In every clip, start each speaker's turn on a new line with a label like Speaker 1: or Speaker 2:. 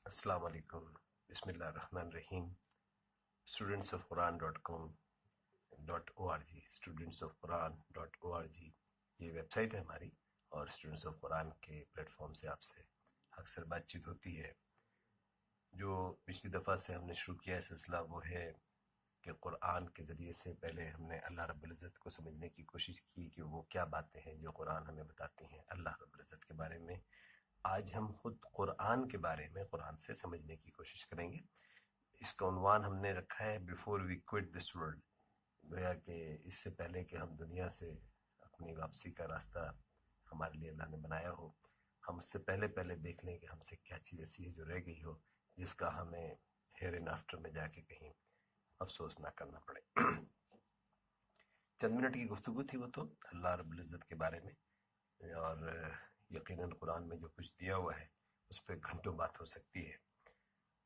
Speaker 1: السلام علیکم. بسم اللہ الرحمن الرحیم. studentsofquran.com.org studentsofquran.org یہ ویب سائٹ ہے ہماری، اور اسٹوڈنٹس آف قرآن کے پلیٹ فارم سے آپ سے اکثر بات چیت ہوتی ہے. جو پچھلی دفعہ سے ہم نے شروع کیا ہے سلسلہ، وہ ہے کہ قرآن کے ذریعے سے پہلے ہم نے اللہ رب العزت کو سمجھنے کی کوشش کی کہ وہ کیا باتیں ہیں جو قرآن ہمیں بتاتی ہیں اللہ رب العزت کے بارے میں. آج ہم خود قرآن کے بارے میں قرآن سے سمجھنے کی کوشش کریں گے. اس کا عنوان ہم نے رکھا ہے before we quit this world, گویا کہ اس سے پہلے کہ ہم دنیا سے اپنی واپسی کا راستہ ہمارے لیے اللہ نے بنایا ہو، ہم اس سے پہلے دیکھ لیں کہ ہم سے کیا چیز ایسی ہے جو رہ گئی ہو جس کا ہمیں ہیئر اینڈ آفٹر میں جا کے کہیں افسوس نہ کرنا پڑے. چند منٹ کی گفتگو تھی وہ تو اللہ رب العزت کے بارے میں، اور یقیناً قرآن میں جو کچھ دیا ہوا ہے اس پہ گھنٹوں بات ہو سکتی ہے.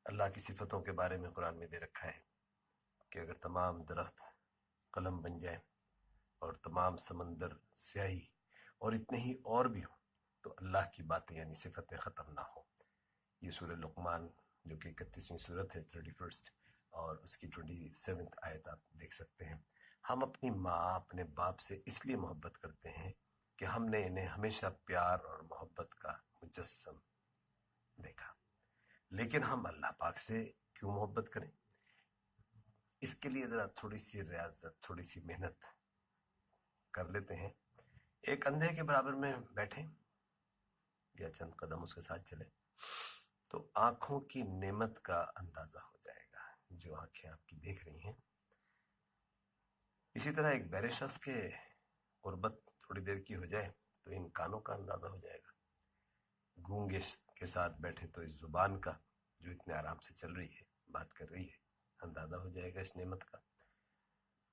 Speaker 1: اللہ کی صفتوں کے بارے میں قرآن میں دے رکھا ہے کہ اگر تمام درخت قلم بن جائیں اور تمام سمندر سیاہی اور اتنے ہی اور بھی ہوں تو اللہ کی باتیں یعنی صفتیں ختم نہ ہوں. یہ سورہ لقمان جو کہ 31ویں سورت ہے 31 اور اس کی 27 آیت آپ دیکھ سکتے ہیں. ہم اپنی ماں اپنے باپ سے اس لیے محبت کرتے ہیں کہ ہم نے انہیں ہمیشہ پیار اور محبت کا مجسم دیکھا، لیکن ہم اللہ پاک سے کیوں محبت کریں؟ اس کے لیے ذرا تھوڑی سی ریاضت، تھوڑی سی محنت کر لیتے ہیں. ایک اندھے کے برابر میں بیٹھیں یا چند قدم اس کے ساتھ چلیں تو آنکھوں کی نعمت کا اندازہ ہو جائے گا جو آنکھیں آپ کی دیکھ رہی ہیں. اسی طرح ایک بہرے شخص کے قربت تھوڑی دیر کی ہو جائے تو ان کانوں کا اندازہ ہو جائے گا. گونگے کے ساتھ بیٹھے تو اس زبان کا جو اتنے آرام سے چل رہی ہے، بات کر رہی ہے، اندازہ ہو جائے گا اس نعمت کا.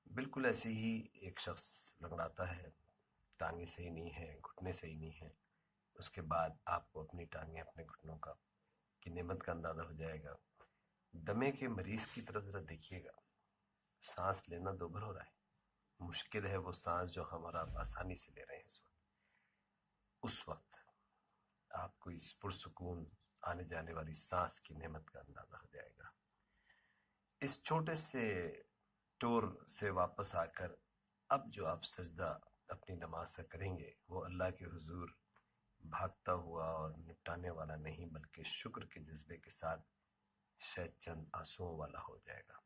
Speaker 1: بالکل ایسے ہی ایک شخص لنگڑاتا ہے، ٹانگیں صحیح نہیں ہیں، گھٹنے صحیح نہیں ہیں، اس کے بعد آپ کو اپنی ٹانگیں اپنے گھٹنوں کا کی نعمت کا اندازہ ہو جائے گا. دمے کے مریض کی طرف ذرا دیکھیے گا، سانس لینا دوبھر ہو رہا ہے، مشکل ہے وہ سانس جو ہمارا آسانی سے لے رہے ہیں اس وقت آپ کو اس پرسکون آنے جانے والی سانس کی نعمت کا اندازہ ہو جائے گا. اس چھوٹے سے ٹور سے واپس آ کر اب جو آپ سجدہ اپنی نماز سے کریں گے وہ اللہ کے حضور بھاگتا ہوا اور نپٹانے والا نہیں، بلکہ شکر کے جذبے کے ساتھ شاید چند آنسوؤں والا ہو جائے گا.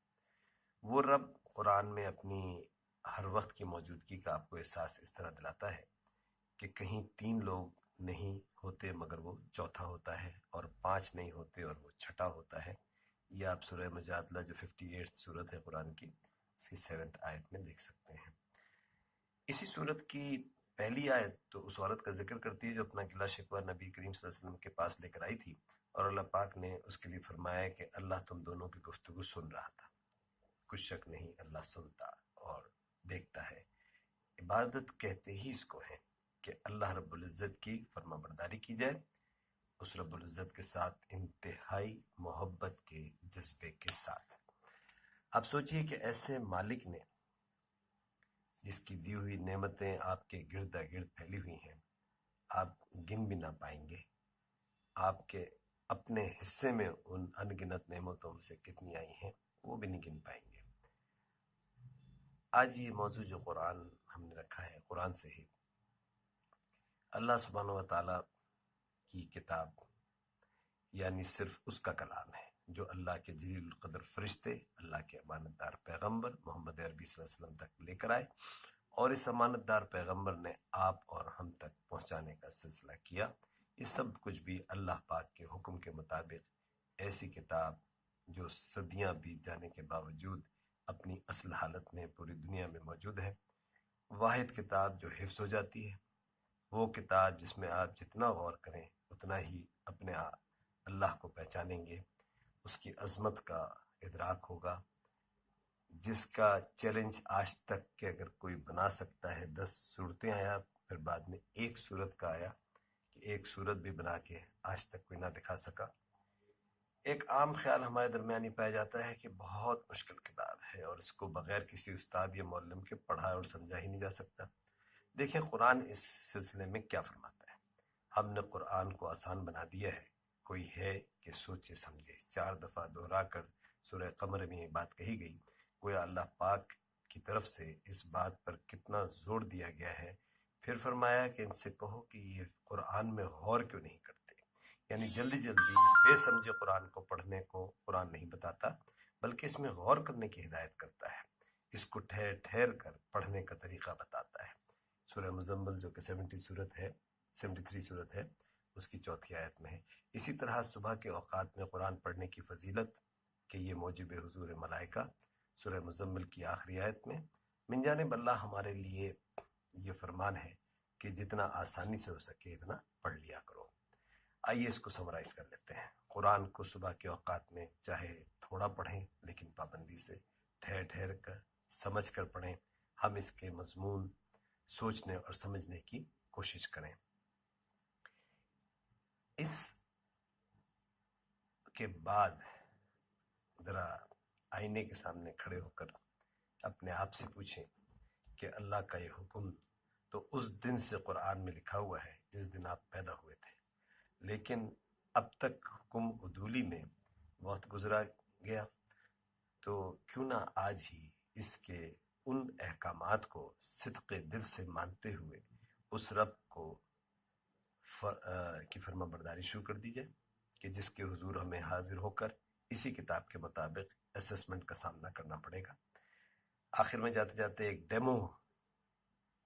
Speaker 1: وہ رب قرآن میں اپنی ہر وقت کی موجودگی کا آپ کو احساس اس طرح دلاتا ہے کہ کہیں 3 لوگ نہیں ہوتے مگر وہ چوتھا ہوتا ہے، اور 5 نہیں ہوتے اور وہ چھٹا ہوتا ہے. یہ آپ سورہ مجادلہ جو 58 صورت ہے قرآن کی، اس کی 7 آیت میں دیکھ سکتے ہیں. اسی صورت کی پہلی آیت تو اس عورت کا ذکر کرتی ہے جو اپنا گلہ شکوہ نبی کریم صلی اللہ علیہ وسلم کے پاس لے کر آئی تھی، اور اللہ پاک نے اس کے لیے فرمایا کہ اللہ تم دونوں کی گفتگو سن رہا تھا. کچھ شک نہیں اللہ سنتا اور دیکھتا ہے. عبادت کہتے ہی اس کو ہیں کہ اللہ رب العزت کی فرما برداری کی جائے، اس رب العزت کے ساتھ انتہائی محبت کے جذبے کے ساتھ. آپ سوچئے کہ ایسے مالک نے جس کی دی ہوئی نعمتیں آپ کے گرد گرد پھیلی ہوئی ہیں، آپ گن بھی نہ پائیں گے. آپ کے اپنے حصے میں ان ان گنت نعمتوں میں سے کتنی آئی ہیں وہ بھی نہیں گن پائیں گے. آج یہ موضوع جو قرآن ہم نے رکھا ہے، قرآن سے ہی اللہ سبحانہ و تعالیٰ کی کتاب یعنی صرف اس کا کلام ہے جو اللہ کے جلیل القدر فرشتے اللہ کے امانت دار پیغمبر محمد عربی صلی اللہ علیہ وسلم تک لے کر آئے، اور اس امانت دار پیغمبر نے آپ اور ہم تک پہنچانے کا سلسلہ کیا. یہ سب کچھ بھی اللہ پاک کے حکم کے مطابق ایسی کتاب جو صدیاں بیت جانے کے باوجود اپنی اصل حالت میں پوری دنیا میں موجود ہے. واحد کتاب جو حفظ ہو جاتی ہے، وہ کتاب جس میں آپ جتنا غور کریں اتنا ہی اپنے اللہ کو پہچانیں گے، اس کی عظمت کا ادراک ہوگا، جس کا چیلنج آج تک کہ اگر کوئی بنا سکتا ہے 10 صورتیں آیا، پھر بعد میں ایک صورت کا آیا کہ ایک صورت بھی بنا کے آج تک کوئی نہ دکھا سکا. ایک عام خیال ہمارے درمیان ہی پایا جاتا ہے کہ بہت مشکل کتاب ہے اور اس کو بغیر کسی استاد یا معلم کے پڑھا اور سمجھا ہی نہیں جا سکتا. دیکھیں قرآن اس سلسلے میں کیا فرماتا ہے. ہم نے قرآن کو آسان بنا دیا ہے. کوئی ہے کہ سوچے سمجھے. 4 دفعہ دوہرا کر سورہ قمر میں یہ بات کہی گئی. گویا اللہ پاک کی طرف سے اس بات پر کتنا زور دیا گیا ہے. پھر فرمایا کہ ان سے کہو کہ یہ قرآن میں غور کیوں نہیں کرتے. یعنی جلدی جلدی بے سمجھے قرآن کو پڑھنے کو قرآن نہیں بتاتا، بلکہ اس میں غور کرنے کی ہدایت کرتا ہے. اس کو ٹھہر ٹھہر کر پڑھنے کا طریقہ بتاتا ہے. سورہ مزمل جو کہ 73 صورت ہے، اس کی 4 آیت میں ہے. اسی طرح صبح کے اوقات میں قرآن پڑھنے کی فضیلت کہ یہ موجب حضور ملائکہ سورہ مزمل کی آخری آیت میں. من جانب اللہ ہمارے لیے یہ فرمان ہے کہ جتنا آسانی سے ہو سکے اتنا پڑھ لیا کرو. آئیے اس کو سمرائز کر لیتے ہیں. قرآن کو صبح کے اوقات میں چاہے تھوڑا پڑھیں، لیکن پابندی سے ٹھہر ٹھہر کر سمجھ کر پڑھیں. ہم اس کے مضمون سوچنے اور سمجھنے کی کوشش کریں. اس کے بعد ذرا آئینے کے سامنے کھڑے ہو کر اپنے آپ سے پوچھیں کہ اللہ کا یہ حکم تو اس دن سے قرآن میں لکھا ہوا ہے جس دن آپ پیدا ہوئے تھے، لیکن اب تک حکم عدولی میں وقت گزرا گیا، تو کیوں نہ آج ہی اس کے ان احکامات کو صدق دل سے مانتے ہوئے اس رب کو کی فرما برداری شروع کر دی جائے کہ جس کے حضور ہمیں حاضر ہو کر اسی کتاب کے مطابق اسسمنٹ کا سامنا کرنا پڑے گا. آخر میں جاتے جاتے ایک ڈیمو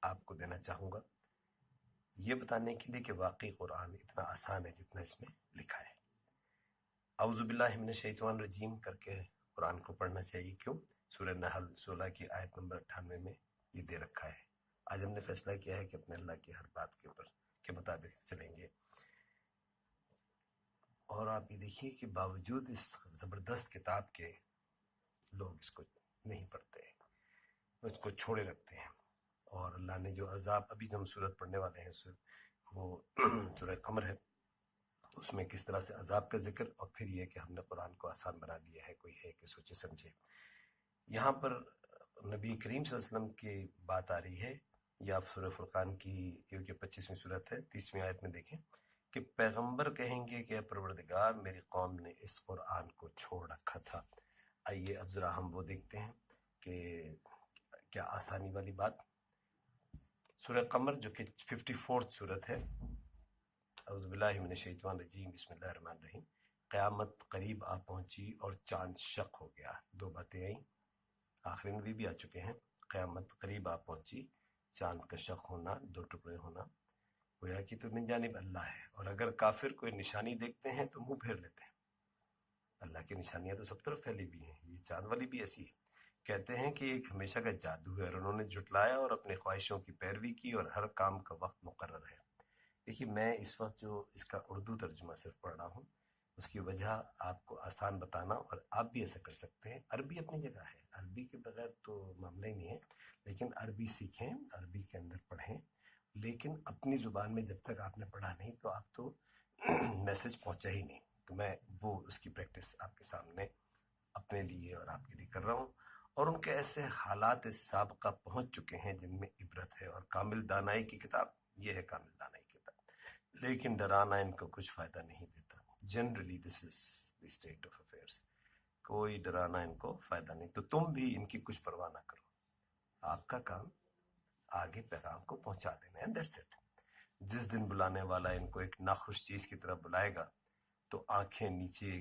Speaker 1: آپ کو دینا چاہوں گا، یہ بتانے کے لیے کہ واقعی قرآن اتنا آسان ہے جتنا اس میں لکھا ہے. اعوذ باللہ من الشیطان الرجیم کر کے قرآن کو پڑھنا چاہیے. کیوں؟ سورہ نحل 16 کی آیت نمبر 98 میں یہ دے رکھا ہے. آج ہم نے فیصلہ کیا ہے کہ اپنے اللہ کی ہر بات کے مطابق چلیں گے. اور آپ یہ دیکھیے کہ باوجود اس زبردست کتاب کے لوگ اس کو نہیں پڑھتے، اس کو چھوڑے رکھتے ہیں. اور اللہ نے جو عذاب ابھی ہم صورت پڑھنے والے ہیں وہ سورہ قمر ہے، اس میں کس طرح سے عذاب کا ذکر، اور پھر یہ کہ ہم نے قرآن کو آسان بنا دیا ہے. کوئی ہے کہ سوچے سمجھے. یہاں پر نبی کریم صلی اللہ علیہ وسلم کی بات آ رہی ہے. یا سورہ فرقان کی کیونکہ 25ویں صورت ہے، 30ویں آیت میں دیکھیں کہ پیغمبر کہیں گے کہ اے پروردگار میری قوم نے اس قرآن کو چھوڑ رکھا تھا. آئیے اب ذرا ہم وہ دیکھتے ہیں کہ کیا آسانی والی بات. سورہ قمر جو کہ 54 صورت ہے. اعوذ باللہ من الشیطان الرجیم بسم اللہ الرحمن الرحیم. قیامت قریب آ پہنچی اور چاند شق ہو گیا. 2 باتیں آئیں، آخری نبی بھی آ چکے ہیں. قیامت قریب آ پہنچی، چاند کا شق ہونا، 2 ٹکڑے ہونا، گویا کہ تو من جانب اللہ ہے. اور اگر کافر کوئی نشانی دیکھتے ہیں تو منہ پھیر لیتے ہیں. اللہ کی نشانیاں تو سب طرف پھیلی بھی ہیں، یہ چاند والی بھی ایسی ہے. کہتے ہیں کہ ایک ہمیشہ کا جادو ہے اور انہوں نے جھٹلایا اور اپنے خواہشوں کی پیروی کی اور ہر کام کا وقت مقرر ہے. دیکھیے میں اس وقت جو اس کا اردو ترجمہ صرف پڑھ رہا ہوں، اس کی وجہ آپ کو آسان بتانا، اور آپ بھی ایسا کر سکتے ہیں. عربی اپنی جگہ ہے، عربی کے بغیر تو معاملہ ہی نہیں ہے، لیکن عربی سیکھیں، عربی کے اندر پڑھیں. لیکن اپنی زبان میں جب تک آپ نے پڑھا نہیں تو آپ تو میسج پہنچا ہی نہیں. تو میں وہ اس کی پریکٹس آپ کے سامنے اپنے لیے اور آپ کے لیے کر رہا ہوں. اور ان کے ایسے حالات سابقہ پہنچ چکے ہیں جن میں عبرت ہے. اور کامل دانائی کی کتاب یہ ہے، کامل دانائی کی کتاب. لیکن ڈرانا ان کو کچھ فائدہ نہیں دیتا. Generally this is the state of affairs. کوئی ڈرانا ان کو فائدہ نہیں. تو تم بھی ان کی کچھ پرواہ نہ کرو. آپ کا کام آگے پیغام کو پہنچا دینا ہے. That's it. جس دن بلانے والا ان کو ایک ناخوش چیز کی طرف بلائے گا تو آنکھیں نیچے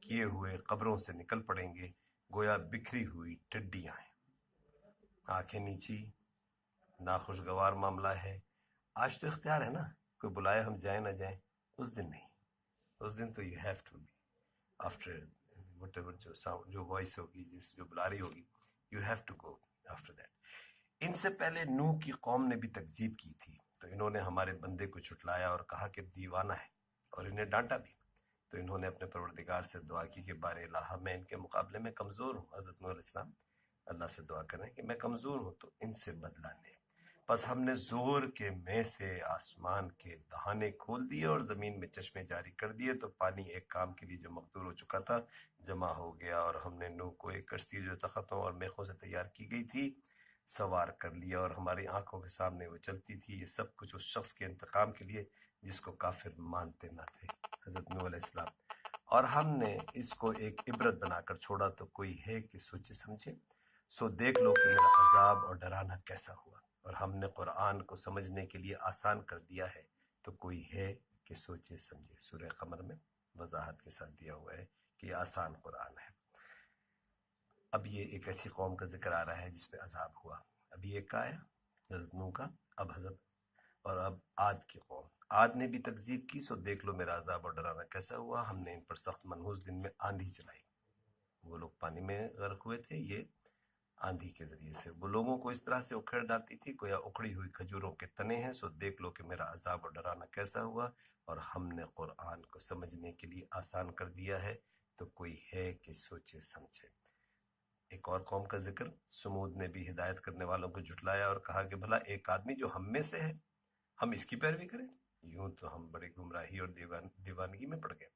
Speaker 1: کیے ہوئے قبروں سے نکل پڑیں گے گویا بکھری ہوئی ٹڈیاں ہیں. آنکھیں نیچی، ناخوشگوار معاملہ ہے. آج تو اختیار ہے نا، کوئی بلائے ہم جائیں نہ جائیں. اس دن نہیں. اس دن تو you have to be after whatever جو وائس ہوگی، جو بلا رہی ہوگی، you have to go after that. ان سے پہلے نوح کی قوم نے بھی تکذیب کی تھی، تو انہوں نے ہمارے بندے کو جھٹلایا اور کہا کہ دیوانہ ہے، اور انہیں ڈانٹا بھی. تو انہوں نے اپنے پروردگار سے دعا کی کہ بار الہ میں ان کے مقابلے میں کمزور ہوں. حضرت نوح علیہ السلام اللہ سے دعا کریں کہ میں کمزور ہوں تو ان سے بدلہ لے. پس ہم نے زور کے میں سے آسمان کے دہانے کھول دیے اور زمین میں چشمے جاری کر دیے، تو پانی ایک کام کے لیے جو مقدور ہو چکا تھا جمع ہو گیا. اور ہم نے نوح کو ایک کشتی جو تختوں اور میخوں سے تیار کی گئی تھی سوار کر لیا، اور ہماری آنکھوں کے سامنے وہ چلتی تھی. یہ سب کچھ اس شخص کے انتقام کے لیے جس کو کافر مانتے نہ تھے. حضرت نوح علیہ السلام. اور ہم نے اس کو ایک عبرت بنا کر چھوڑا تو کوئی ہے کہ سوچے سمجھے، سو دیکھ لو کہ میرا عذاب اور ڈرانا کیسا ہوا۔ اور ہم نے قرآن کو سمجھنے کے لیے آسان کر دیا ہے تو کوئی ہے کہ سوچے سمجھے۔ سورہ قمر میں وضاحت کے ساتھ دیا ہوا ہے کہ یہ آسان قرآن ہے۔ اب یہ ایک ایسی قوم کا ذکر آ رہا ہے جس پہ عذاب ہوا۔ اب یہ ایک آیا حضرت نوح کا، اب حضرت اور اب عاد کی قوم، عاد نے بھی تکذیب کی، سو دیکھ لو میرا عذاب اور ڈرانا کیسا ہوا۔ ہم نے ان پر سخت منحوس دن میں آندھی چلائی۔ وہ لوگ پانی میں غرق ہوئے تھے، یہ آندھی کے ذریعے سے۔ وہ لوگوں کو اس طرح سے اکھیڑ ڈالتی تھی گویا اکھڑی ہوئی کھجوروں کے تنے ہیں، سو دیکھ لو کہ میرا عذاب اور ڈرانا کیسا ہوا۔ اور ہم نے قرآن کو سمجھنے کے لیے آسان کر دیا ہے تو کوئی ہے کہ سوچے سمجھے۔ ایک اور قوم کا ذکر، سمود نے بھی ہدایت کرنے والوں کو جھٹلایا اور کہا کہ بھلا ایک آدمی جو ہم میں سے ہے ہم اس کی پیروی کریں؟ یوں تو ہم بڑی گمراہی اور دیوانگی میں پڑ گئے۔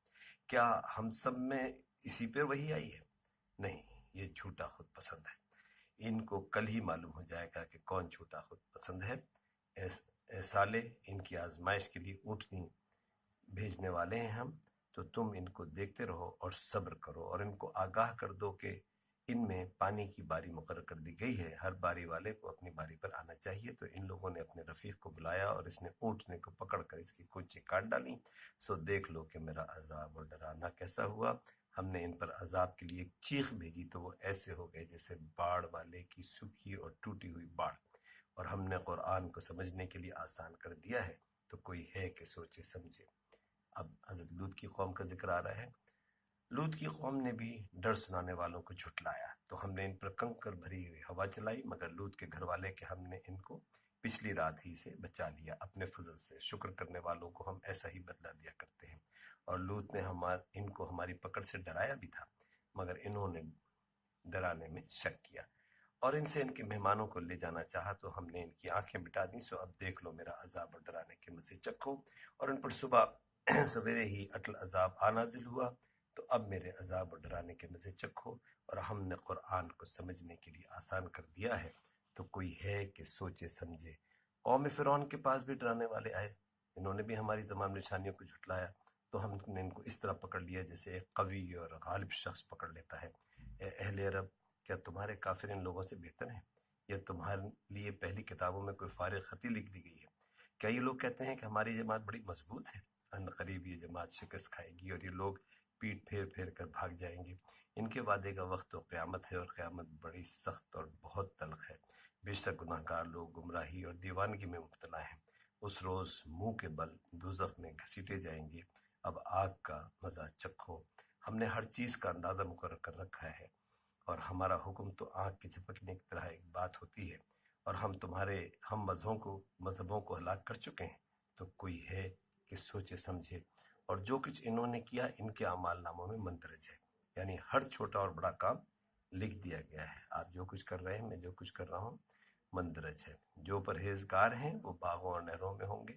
Speaker 1: کیا ہم سب میں اسی پر وہی آئی ہے؟ نہیں، یہ جھوٹا خود پسند ہے۔ ان کو کل ہی معلوم ہو جائے گا کہ کون جھوٹا خود پسند ہے۔ اے سالے، ان کی آزمائش کے لیے اونٹنی بھیجنے والے ہیں ہم، تو تم ان کو دیکھتے رہو اور صبر کرو، اور ان کو آگاہ کر دو کہ ان میں پانی کی باری مقرر کر دی گئی ہے، ہر باری والے کو اپنی باری پر آنا چاہیے۔ تو ان لوگوں نے اپنے رفیق کو بلایا اور اس نے اونٹنے کو پکڑ کر اس کی کونچیں کاٹ ڈالیں، سو دیکھ لو کہ میرا عذاب اور ڈرانا کیسا ہوا۔ ہم نے ان پر عذاب کے لیے ایک چیخ بھیجی تو وہ ایسے ہو گئے جیسے باڑ والے کی سوکھی اور ٹوٹی ہوئی باڑ۔ اور ہم نے قرآن کو سمجھنے کے لیے آسان کر دیا ہے تو کوئی ہے کہ سوچے سمجھے۔ اب حضرت لوط کی قوم کا ذکر آ رہا ہے۔ لوط کی قوم نے بھی ڈر سنانے والوں کو جھٹلایا تو ہم نے ان پر کنکر بھری ہوئی ہوا چلائی، مگر لوط کے گھر والے کہ ہم نے ان کو پچھلی رات ہی سے بچا لیا اپنے فضل سے۔ شکر کرنے والوں کو ہم ایسا ہی بدلہ دیا کرتے ہیں۔ اور لوط نے ان کو ہماری پکڑ سے ڈرایا بھی تھا، مگر انہوں نے ڈرانے میں شک کیا اور ان سے ان کے مہمانوں کو لے جانا چاہا تو ہم نے ان کی آنکھیں مٹا دیں، سو اب دیکھ لو میرا عذاب اور ڈرانے کے مزے چکھو۔ اور ان پر صبح سویرے ہی اٹل عذاب آ نازل ہوا، تو اب میرے عذاب اور ڈرانے کے مزے چکھو۔ اور ہم نے قرآن کو سمجھنے کے لیے آسان کر دیا ہے تو کوئی ہے کہ سوچے سمجھے۔ قوم فرعون کے پاس بھی ڈرانے والے آئے، انہوں نے بھی ہماری تمام نشانیوں کو جھٹلایا، تو ہم نے ان کو اس طرح پکڑ لیا جیسے ایک قوی اور غالب شخص پکڑ لیتا ہے۔ اے اہل عرب، کیا تمہارے کافر ان لوگوں سے بہتر ہیں؟ یا تمہارے لیے پہلی کتابوں میں کوئی فارغ خطی لکھ دی گئی ہے؟ کیا یہ لوگ کہتے ہیں کہ ہماری جماعت بڑی مضبوط ہے؟ ان قریب یہ جماعت شکست کھائے گی اور یہ لوگ پیٹ پھیر پھیر کر بھاگ جائیں گے۔ ان کے وعدے کا وقت تو قیامت ہے، اور قیامت بڑی سخت اور بہت تلخ ہے۔ بے شک گناہ گار لوگ گمراہی اور دیوانگی میں مبتلا ہیں۔ اس روز منہ کے بل دوزخ میں گھسیٹے جائیں گے۔ اب آگ کا مزہ چکھو۔ ہم نے ہر چیز کا اندازہ مقرر کر رکھا ہے، اور ہمارا حکم تو آنکھ کے جھپکنے کی طرح ایک بات ہوتی ہے۔ اور ہم تمہارے ہم مذہبوں کو ہلاک کر چکے ہیں تو کوئی ہے کہ سوچے سمجھے۔ اور جو کچھ انہوں نے کیا ان کے اعمال ناموں میں مندرج ہے، یعنی ہر چھوٹا اور بڑا کام لکھ دیا گیا ہے۔ آپ جو کچھ کر رہے ہیں، میں جو کچھ کر رہا ہوں، مندرج ہے۔ جو پرہیزگار ہیں وہ باغوں اور نہروں میں ہوں گے،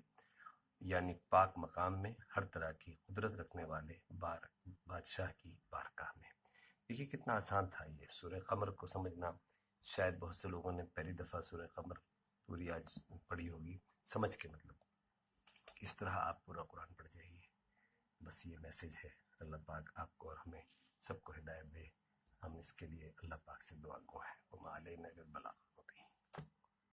Speaker 1: یعنی پاک مقام میں، ہر طرح کی قدرت رکھنے والے بادشاہ کی بارگاہ میں۔ دیکھیے کتنا آسان تھا یہ سورہ قمر کو سمجھنا۔ شاید بہت سے لوگوں نے پہلی دفعہ سورہ قمر پوری آج پڑھی ہوگی، سمجھ کے مطلب اس طرح آپ پورا قرآن پڑھ جائیے۔ بس یہ میسج ہے۔ اللہ پاک آپ کو اور ہمیں سب کو ہدایت دے۔ ہم اس کے لیے اللہ پاک سے دعا گو ہیں۔ وما علینا الا البلاغ۔